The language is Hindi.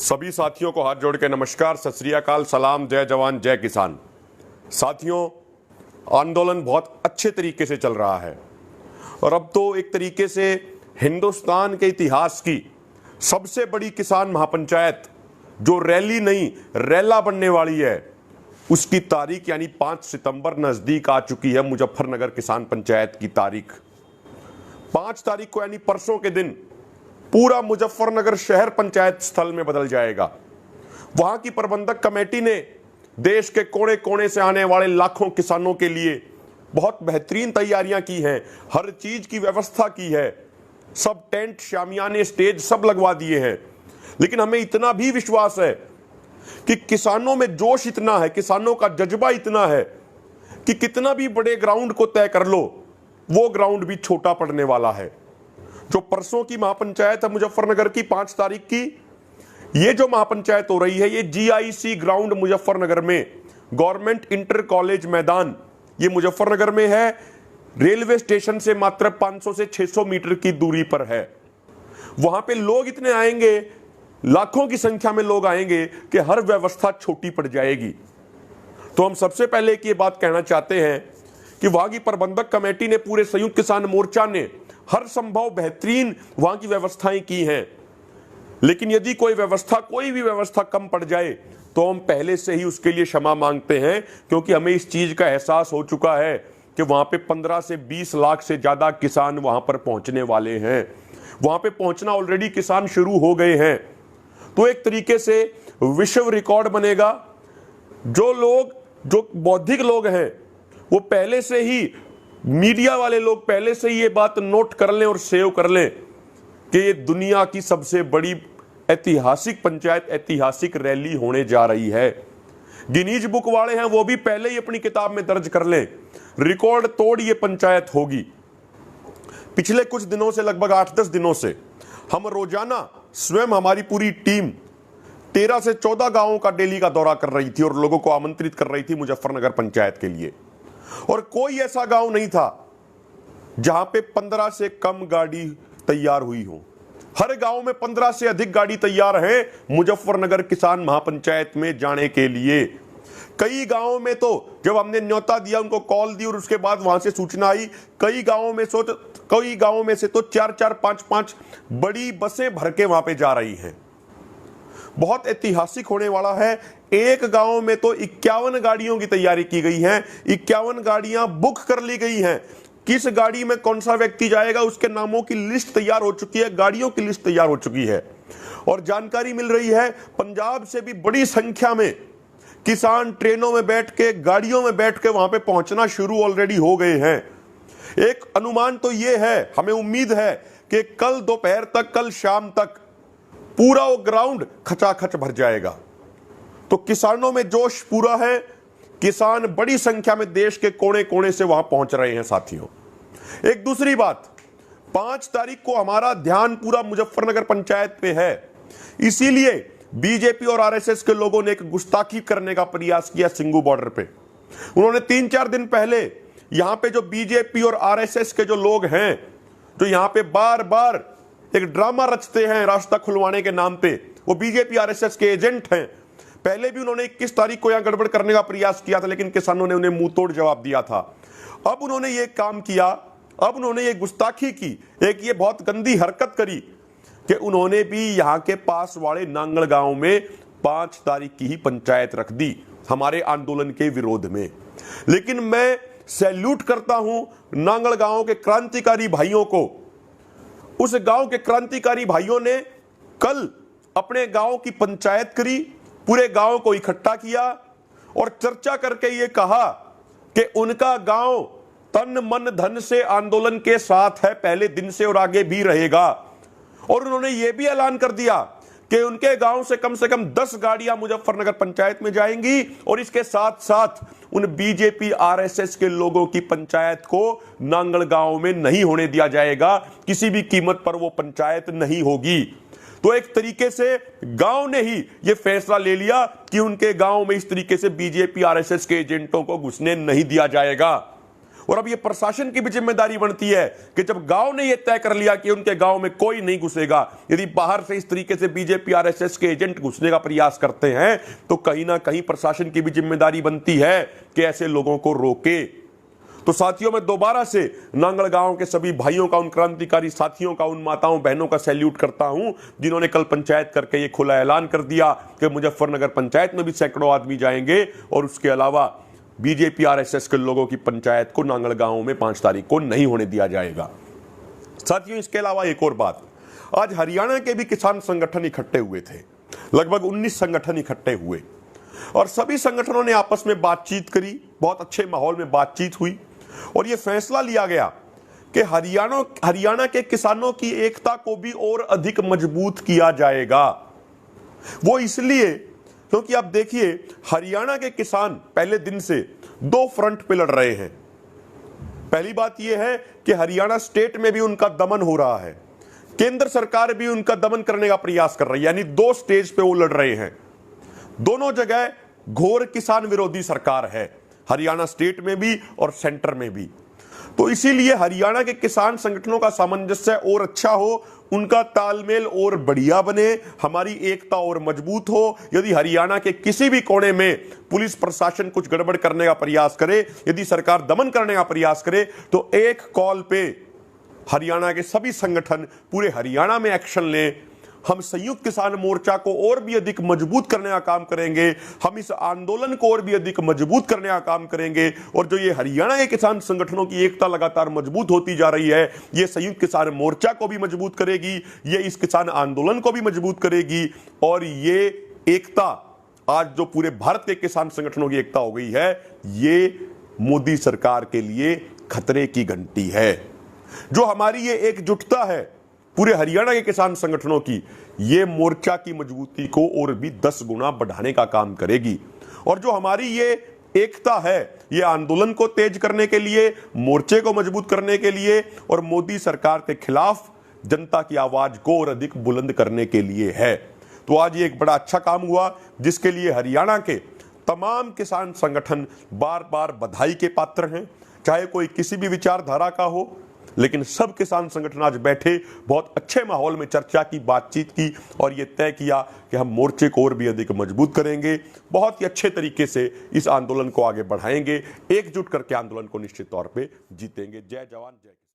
सभी साथियों को हाथ जोड़ के नमस्कार, सत श्री अकाल, सलाम, जय जवान जय किसान। साथियों, आंदोलन बहुत अच्छे तरीके से चल रहा है और अब तो एक तरीके से हिंदुस्तान के इतिहास की सबसे बड़ी किसान महापंचायत जो रैली नहीं रैला बनने वाली है, उसकी तारीख यानी 5 सितंबर नजदीक आ चुकी है। मुजफ्फरनगर किसान पंचायत की तारीख 5 तारीख को यानी परसों के दिन पूरा मुजफ्फरनगर शहर पंचायत स्थल में बदल जाएगा। वहां की प्रबंधक कमेटी ने देश के कोने कोने से आने वाले लाखों किसानों के लिए बहुत बेहतरीन तैयारियां की हैं, हर चीज की व्यवस्था की है, सब टेंट, शामियाने, स्टेज सब लगवा दिए हैं। लेकिन हमें इतना भी विश्वास है कि किसानों में जोश इतना है, किसानों का जज्बा इतना है कि कितना भी बड़े ग्राउंड को तय कर लो, वो ग्राउंड भी छोटा पड़ने वाला है। जो परसों की महापंचायत है मुजफ्फरनगर की 5 तारीख की, ये जो महापंचायत हो रही है, ये GIC ग्राउंड मुजफ्फरनगर में, गवर्नमेंट इंटर कॉलेज मैदान, ये मुजफ्फरनगर में है। रेलवे स्टेशन से मात्र 500 से 600 मीटर की दूरी पर है। वहां पे लोग इतने आएंगे, लाखों की संख्या में लोग आएंगे कि हर व्यवस्था छोटी पड़ जाएगी। तो हम सबसे पहले एक ये बात कहना चाहते हैं कि वहां की प्रबंधक कमेटी ने, पूरे संयुक्त किसान मोर्चा ने हर संभव बेहतरीन वहां की व्यवस्थाएं की हैं। लेकिन यदि कोई भी व्यवस्था कम पड़ जाए तो हम पहले से ही उसके लिए क्षमा मांगते हैं, क्योंकि हमें इस चीज का एहसास हो चुका है कि वहां पे 15 से 20 लाख से ज्यादा किसान वहां पर पहुंचने वाले हैं। वहां पे पहुंचना ऑलरेडी किसान शुरू हो गए हैं। तो एक तरीके से विश्व रिकॉर्ड बनेगा। जो बौद्धिक लोग हैं, वो पहले से ही, मीडिया वाले लोग पहले से ही ये बात नोट कर लें और सेव कर लें कि ये दुनिया की सबसे बड़ी ऐतिहासिक पंचायत, ऐतिहासिक रैली होने जा रही है। गिनीज बुक वाले हैं, वो भी पहले ही अपनी किताब में दर्ज कर लें, रिकॉर्ड तोड़ ये पंचायत होगी। पिछले कुछ दिनों से, लगभग 8-10 दिनों से, हम रोजाना स्वयं हमारी पूरी टीम 13 से 14 गांवों का डेली का दौरा कर रही थी और लोगों को आमंत्रित कर रही थी मुजफ्फरनगर पंचायत के लिए। और कोई ऐसा गांव नहीं था जहां पे 15 से कम गाड़ी तैयार हुई हो। हर गांव में 15 से अधिक गाड़ी तैयार है मुजफ्फरनगर किसान महापंचायत में जाने के लिए। कई गांवों में तो जब हमने न्योता दिया, उनको कॉल दी और उसके बाद वहां से सूचना आई, कई गांवों में से तो 4-4, 5-5 बड़ी बसें भर के वहां पे जा रही हैं। बहुत ऐतिहासिक होने वाला है। एक गांव में तो 51 गाड़ियों की तैयारी की गई है, 51 गाड़ियां बुक कर ली गई हैं। किस गाड़ी में कौन सा व्यक्ति जाएगा, उसके नामों की लिस्ट तैयार हो चुकी है, गाड़ियों की लिस्ट तैयार हो चुकी है। और जानकारी मिल रही है पंजाब से भी बड़ी संख्या में किसान ट्रेनों में बैठ के, गाड़ियों में बैठ के वहां पे पहुंचना शुरू ऑलरेडी हो गए हैं। एक अनुमान तो यह है, हमें उम्मीद है कि कल दोपहर तक, कल शाम तक पूरा वो ग्राउंड खचाखच भर जाएगा। तो किसानों में जोश पूरा है। किसान बड़ी संख्या में देश के कोने कोने से वहां पहुंच रहे हैं। साथियों, एक दूसरी बात, 5 तारीख को हमारा ध्यान पूरा मुजफ्फरनगर पंचायत पे है। इसीलिए बीजेपी और RSS के लोगों ने एक गुस्ताखी करने का प्रयास किया सिंगू बॉर्डर पे। उन्होंने 3-4 दिन पहले यहां पे जो बीजेपी और RSS के जो लोग हैं, जो यहां पे बार बार एक ड्रामा रचते हैं रास्ता खुलवाने के नाम पे, वो बीजेपी RSS के एजेंट हैं। पहले भी उन्होंने 21 तारीख को यहां गड़बड़ करने का प्रयास किया था, लेकिन किसानों ने उन्हें मुंह तोड़ जवाब दिया था। अब उन्होंने ये काम किया, अब उन्होंने ये गुस्ताखी की, एक ये बहुत गंदी हरकत करी कि उन्होंने भी यहां के पास वाले नांगल गांव में 5 तारीख की ही पंचायत रख दी हमारे आंदोलन के विरोध में। लेकिन मैं सैल्यूट करता हूं नांगल गांव के क्रांतिकारी भाइयों को। उस गांव के क्रांतिकारी भाइयों ने कल अपने गांव की पंचायत करी, पूरे गांव को इकट्ठा किया और चर्चा करके ये कहा कि उनका गांव तन मन धन से आंदोलन के साथ है, पहले दिन से और आगे भी रहेगा। और उन्होंने ये भी ऐलान कर दिया कि उनके गांव से कम 10 गाड़ियां मुजफ्फरनगर पंचायत में जाएंगी और इसके साथ साथ उन बीजेपी RSS के लोगों की पंचायत को नांगल गांव में नहीं होने दिया जाएगा। किसी भी कीमत पर वो पंचायत नहीं होगी। तो एक तरीके से गांव ने ही ये फैसला ले लिया कि उनके गांव में इस तरीके से बीजेपी RSS के एजेंटों को घुसने नहीं दिया जाएगा। और अब ये प्रशासन की भी जिम्मेदारी बनती है कि जब गांव ने ये तय कर लिया कि उनके गांव में कोई नहीं घुसेगा, यदि बाहर से इस तरीके से बीजेपी आरएसएस के एजेंट घुसने का प्रयास करते हैं तो कहीं ना कहीं प्रशासन की भी जिम्मेदारी बनती है कि ऐसे लोगों को रोके। तो साथियों, मैं दोबारा से नांगल गांव के सभी भाइयों का, उन क्रांतिकारी साथियों का, उन माताओं बहनों का सैल्यूट करता हूं जिन्होंने कल पंचायत करके ये खुला ऐलान कर दिया कि मुजफ्फरनगर पंचायत में भी सैकड़ों आदमी जाएंगे और उसके अलावा बीजेपी आरएसएस के लोगों की पंचायत को नांगल गांव में 5 तारीख को नहीं होने दिया जाएगा। साथियों, इसके अलावा एक और बात, आज हरियाणा के भी किसान संगठन इकट्ठे हुए थे, लगभग 19 संगठन इकट्ठे हुए और सभी संगठनों ने आपस में बातचीत करी, बहुत अच्छे माहौल में बातचीत हुई और यह फैसला लिया गया कि हरियाणा के किसानों की एकता को भी और अधिक मजबूत किया जाएगा। वो इसलिए क्योंकि आप देखिए, हरियाणा के किसान पहले दिन से 2 फ्रंट पे लड़ रहे हैं। पहली बात यह है कि हरियाणा स्टेट में भी उनका दमन हो रहा है, केंद्र सरकार भी उनका दमन करने का प्रयास कर रही है, यानी 2 स्टेज पे वो लड़ रहे हैं। दोनों जगह घोर किसान विरोधी सरकार है, हरियाणा स्टेट में भी और सेंटर में भी। तो इसीलिए हरियाणा के किसान संगठनों का सामंजस्य और अच्छा हो, उनका तालमेल और बढ़िया बने, हमारी एकता और मजबूत हो। यदि हरियाणा के किसी भी कोने में पुलिस प्रशासन कुछ गड़बड़ करने का प्रयास करे, यदि सरकार दमन करने का प्रयास करे, तो एक कॉल पे हरियाणा के सभी संगठन पूरे हरियाणा में एक्शन लें। हम संयुक्त किसान मोर्चा को और भी अधिक मजबूत करने का काम करेंगे, हम इस आंदोलन को और भी अधिक मजबूत करने का काम करेंगे और जो ये हरियाणा के किसान संगठनों की एकता लगातार मजबूत होती जा रही है, ये संयुक्त किसान मोर्चा को भी मजबूत करेगी, ये इस किसान आंदोलन को भी मजबूत करेगी और ये एकता आज जो पूरे भारत के किसान संगठनों की एकता हो गई है, ये मोदी सरकार के लिए खतरे की घंटी है। जो हमारी ये एकजुटता है पूरे हरियाणा के किसान संगठनों की, ये मोर्चा की मजबूती को और भी 10 गुना बढ़ाने का काम करेगी और जो हमारी ये एकता है, ये आंदोलन को तेज करने के लिए, मोर्चे को मजबूत करने के लिए और मोदी सरकार के खिलाफ जनता की आवाज को और अधिक बुलंद करने के लिए है। तो आज ये एक बड़ा अच्छा काम हुआ जिसके लिए हरियाणा के तमाम किसान संगठन बार बार बधाई के पात्र हैं, चाहे कोई किसी भी विचारधारा का हो, लेकिन सब किसान संगठन आज बैठे बहुत अच्छे माहौल में चर्चा की, बातचीत की और यह तय किया कि हम मोर्चे को और भी अधिक मजबूत करेंगे, बहुत ही अच्छे तरीके से इस आंदोलन को आगे बढ़ाएंगे, एकजुट करके आंदोलन को निश्चित तौर पे जीतेंगे। जय जवान जय किसान।